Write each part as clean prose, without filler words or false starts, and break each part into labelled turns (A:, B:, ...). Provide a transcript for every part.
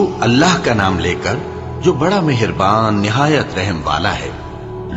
A: شروع اللہ کا نام لے کر جو بڑا مہربان نہایت رحم والا ہے۔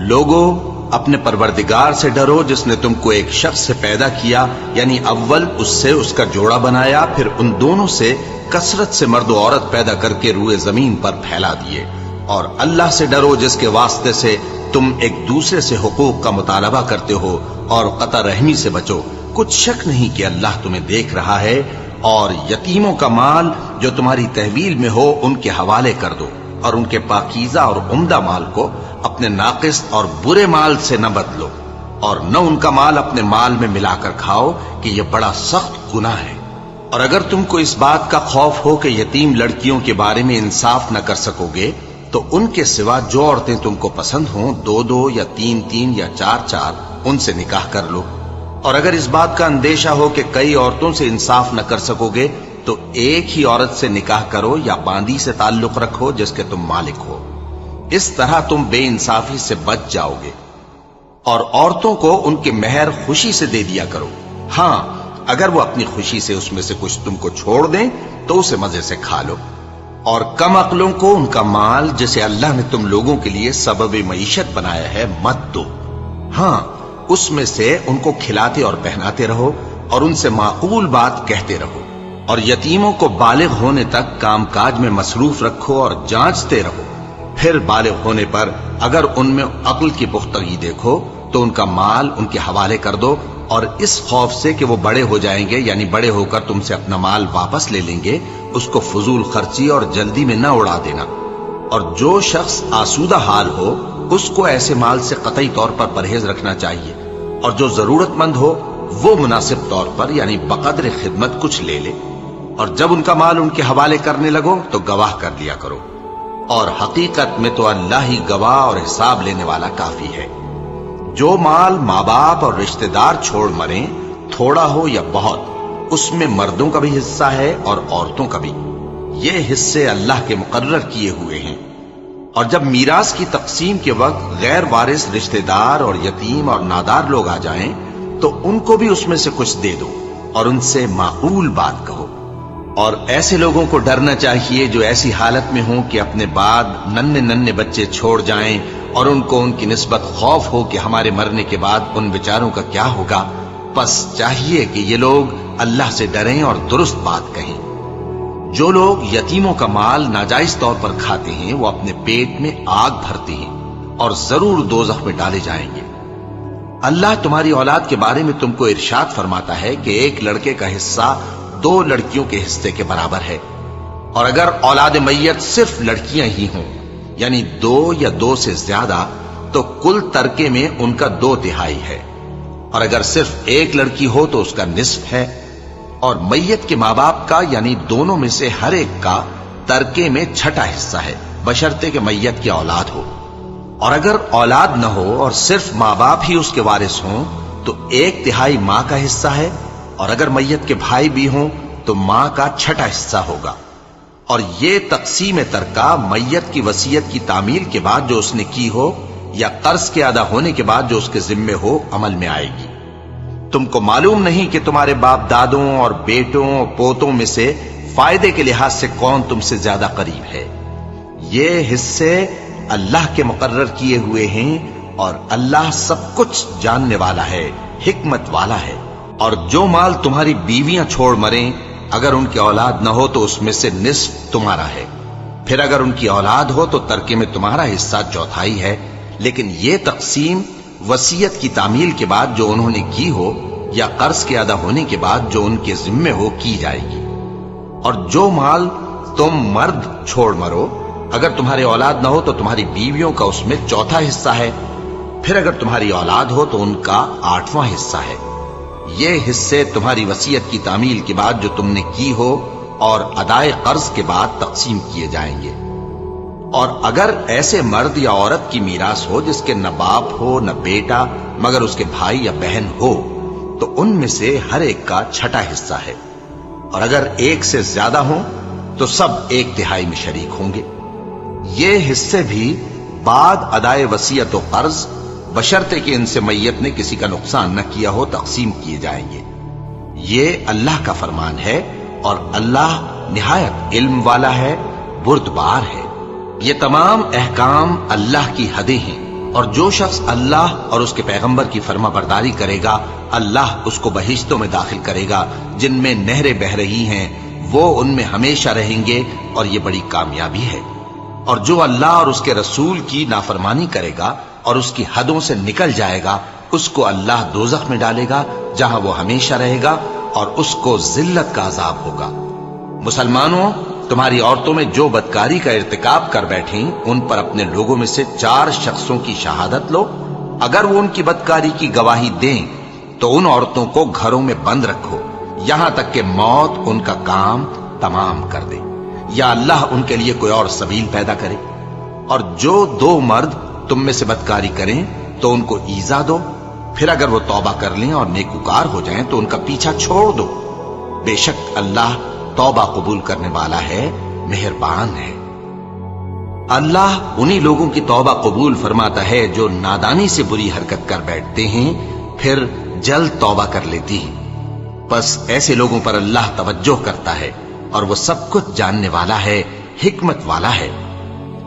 A: لوگوں اپنے پروردگار سے ڈرو جس نے تم کو ایک شخص سے پیدا کیا، یعنی اول اس سے اس کا جوڑا بنایا، پھر ان دونوں سے کثرت سے مرد و عورت پیدا کر کے روئے زمین پر پھیلا دیے۔ اور اللہ سے ڈرو جس کے واسطے سے تم ایک دوسرے سے حقوق کا مطالبہ کرتے ہو، اور قطع رحمی سے بچو، کچھ شک نہیں کہ اللہ تمہیں دیکھ رہا ہے۔ اور یتیموں کا مال جو تمہاری تحویل میں ہو ان کے حوالے کر دو، اور ان کے پاکیزہ اور عمدہ مال کو اپنے ناقص اور برے مال سے نہ بدلو، اور نہ ان کا مال اپنے مال میں ملا کر کھاؤ کہ یہ بڑا سخت گناہ ہے۔ اور اگر تم کو اس بات کا خوف ہو کہ یتیم لڑکیوں کے بارے میں انصاف نہ کر سکو گے تو ان کے سوا جو عورتیں تم کو پسند ہوں، 2 یا 3 یا 4 ان سے نکاح کر لو۔ اور اگر اس بات کا اندیشہ ہو کہ کئی عورتوں سے انصاف نہ کر سکو گے تو ایک ہی عورت سے نکاح کرو یا باندی سے تعلق رکھو جس کے تم مالک ہو، اس طرح تم بے انصافی سے بچ جاؤ گے۔ اور عورتوں کو ان کے مہر خوشی سے دے دیا کرو، ہاں اگر وہ اپنی خوشی سے اس میں سے کچھ تم کو چھوڑ دیں تو اسے مزے سے کھا لو۔ اور کم عقلوں کو ان کا مال جسے اللہ نے تم لوگوں کے لیے سبب معیشت بنایا ہے مت دو، ہاں اس میں سے ان کو کھلاتے اور پہناتے رہو اور ان سے معقول بات کہتے رہو۔ اور یتیموں کو بالغ ہونے تک کام کاج میں مصروف رکھو اور جانچتے رہو، پھر بالغ ہونے پر اگر ان میں عقل کی پختگی دیکھو تو ان کا مال ان کے حوالے کر دو، اور اس خوف سے کہ وہ بڑے ہو جائیں گے، یعنی بڑے ہو کر تم سے اپنا مال واپس لے لیں گے، اس کو فضول خرچی اور جلدی میں نہ اڑا دینا۔ اور جو شخص آسودہ حال ہو اس کو ایسے مال سے قطعی طور پر پرہیز رکھنا چاہیے، اور جو ضرورت مند ہو وہ مناسب طور پر یعنی بقدر خدمت کچھ لے لے۔ اور جب ان کا مال ان کے حوالے کرنے لگو تو گواہ کر لیا کرو، اور حقیقت میں تو اللہ ہی گواہ اور حساب لینے والا کافی ہے۔ جو مال ماں باپ اور رشتہ دار چھوڑ مریں، تھوڑا ہو یا بہت، اس میں مردوں کا بھی حصہ ہے اور عورتوں کا بھی، یہ حصے اللہ کے مقرر کیے ہوئے ہیں۔ اور جب میراث کی تقسیم کے وقت غیر وارث رشتہ دار اور یتیم اور نادار لوگ آ جائیں تو ان کو بھی اس میں سے کچھ دے دو اور ان سے معقول بات کہو۔ اور ایسے لوگوں کو ڈرنا چاہیے جو ایسی حالت میں ہوں کہ اپنے بعد ننھے بچے چھوڑ جائیں اور ان کو ان کی نسبت خوف ہو کہ ہمارے مرنے کے بعد ان بیچاروں کا کیا ہوگا۔ پس چاہیے کہ یہ لوگ اللہ سے ڈریں اور درست بات کہیں۔ جو لوگ یتیموں کا مال ناجائز طور پر کھاتے ہیں وہ اپنے پیٹ میں آگ بھرتے ہیں اور ضرور دوزخ میں ڈالے جائیں گے۔ اللہ تمہاری اولاد کے بارے میں تم کو ارشاد فرماتا ہے کہ ایک لڑکے کا حصہ 2 لڑکیوں کے حصے کے برابر ہے، اور اگر اولاد میت صرف لڑکیاں ہی ہوں یعنی 2 یا 2 سے زیادہ تو کل ترکے میں ان کا 2/3 ہے، اور اگر صرف ایک لڑکی ہو تو اس کا نصف ہے۔ اور میت کے ماں باپ کا یعنی دونوں میں سے ہر ایک کا ترکے میں 6واں حصہ ہے، بشرطے کہ میت کی اولاد ہو۔ اور اگر اولاد نہ ہو اور صرف ماں باپ ہی اس کے وارث ہوں تو 1/3 ماں کا حصہ ہے، اور اگر میت کے بھائی بھی ہوں تو ماں کا 6واں حصہ ہوگا۔ اور یہ تقسیم ترکہ میت کی وصیت کی تعمیل کے بعد جو اس نے کی ہو یا قرض کے ادا ہونے کے بعد جو اس کے ذمے ہو عمل میں آئے گی۔ تم کو معلوم نہیں کہ تمہارے باپ دادوں اور بیٹوں اور پوتوں میں سے فائدے کے لحاظ سے کون تم سے زیادہ قریب ہے۔ یہ حصے اللہ کے مقرر کیے ہوئے ہیں، اور اللہ سب کچھ جاننے والا ہے، حکمت والا ہے۔ اور جو مال تمہاری بیویاں چھوڑ مریں اگر ان کی اولاد نہ ہو تو اس میں سے نصف تمہارا ہے، پھر اگر ان کی اولاد ہو تو ترکے میں تمہارا حصہ 1/4 ہے، لیکن یہ تقسیم وصیت کی تعمیل کے بعد جو انہوں نے کی ہو یا قرض کے ادا ہونے کے بعد جو ان کے ذمے ہو کی جائے گی۔ اور جو مال تم مرد چھوڑ مرو اگر تمہاری اولاد نہ ہو تو تمہاری بیویوں کا اس میں 1/4 حصہ ہے، پھر اگر تمہاری اولاد ہو تو ان کا 8واں حصہ ہے۔ یہ حصے تمہاری وصیت کی تعمیل کے بعد جو تم نے کی ہو اور ادائے قرض کے بعد تقسیم کیے جائیں گے۔ اور اگر ایسے مرد یا عورت کی میراث ہو جس کے نہ باپ ہو نہ بیٹا مگر اس کے بھائی یا بہن ہو تو ان میں سے ہر ایک کا 6واں حصہ ہے، اور اگر ایک سے زیادہ ہوں تو سب 1/3 میں شریک ہوں گے۔ یہ حصے بھی بعد ادائے وصیت و قرض بشرطے کہ ان سے میت نے کسی کا نقصان نہ کیا ہو تقسیم کیے جائیں گے۔ یہ اللہ کا فرمان ہے، اور اللہ نہایت علم والا ہے، بردبار ہے۔ یہ تمام احکام اللہ کی حدیں ہیں، اور جو شخص اللہ اور اس کے پیغمبر کی فرما برداری کرے گا اللہ اس کو بہشتوں میں داخل کرے گا جن میں نہریں بہہ رہی ہیں، وہ ان میں ہمیشہ رہیں گے، اور یہ بڑی کامیابی ہے۔ اور جو اللہ اور اس کے رسول کی نافرمانی کرے گا اور اس کی حدوں سے نکل جائے گا اس کو اللہ دوزخ میں ڈالے گا جہاں وہ ہمیشہ رہے گا، اور اس کو ذلت کا عذاب ہوگا۔ مسلمانوں، تمہاری عورتوں میں جو بدکاری کا ارتکاب کر بیٹھیں ان پر اپنے لوگوں میں سے 4 شخصوں کی شہادت لو۔ اگر وہ ان کی بدکاری کی گواہی دیں تو ان عورتوں کو گھروں میں بند رکھو یہاں تک کہ موت ان کا کام تمام کر دے، یا اللہ ان کے لیے کوئی اور سبیل پیدا کرے۔ اور جو 2 مرد تم میں سے بدکاری کریں تو ان کو ایذا دو، پھر اگر وہ توبہ کر لیں اور نیکوکار ہو جائیں تو ان کا پیچھا چھوڑ دو۔ بے شک اللہ توبہ قبول کرنے والا ہے، مہربان ہے۔ اللہ انہی لوگوں کی توبہ قبول فرماتا ہے جو نادانی سے بری حرکت کر بیٹھتے ہیں پھر جلد توبہ کر لیتی ہیں، بس ایسے لوگوں پر اللہ توجہ کرتا ہے اور وہ سب کچھ جاننے والا ہے، حکمت والا ہے۔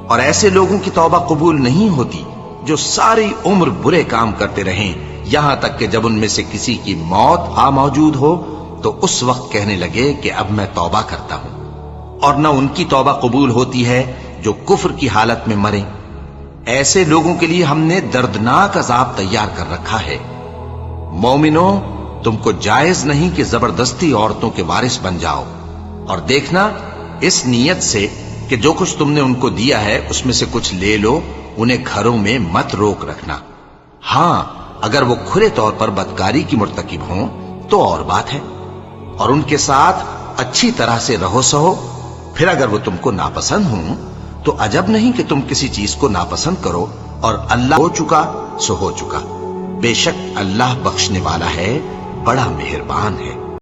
A: اور ایسے لوگوں کی توبہ قبول نہیں ہوتی جو ساری عمر برے کام کرتے رہیں یہاں تک کہ جب ان میں سے کسی کی موت آ موجود ہو تو اس وقت کہنے لگے کہ اب میں توبہ کرتا ہوں۔ اور نہ ان کی توبہ قبول ہوتی ہے جو کفر کی حالت میں مریں۔ ایسے لوگوں کے لیے ہم نے دردناک عذاب تیار کر رکھا ہے۔ مومنوں، تم کو جائز نہیں کہ زبردستی عورتوں کے وارث بن جاؤ، اور دیکھنا اس نیت سے کہ جو کچھ تم نے ان کو دیا ہے اس میں سے کچھ لے لو، انہیں گھروں میں مت روک رکھنا۔ ہاں، اگر وہ کھلے طور پر بدکاری کی مرتکب ہوں تو اور بات ہے، اور ان کے ساتھ اچھی طرح سے رہو سہو۔ پھر اگر وہ تم کو ناپسند ہوں تو عجب نہیں کہ تم کسی چیز کو ناپسند کرو، اور اللہ ہو چکا سو ہو چکا۔ بے شک اللہ بخشنے والا ہے، بڑا مہربان ہے۔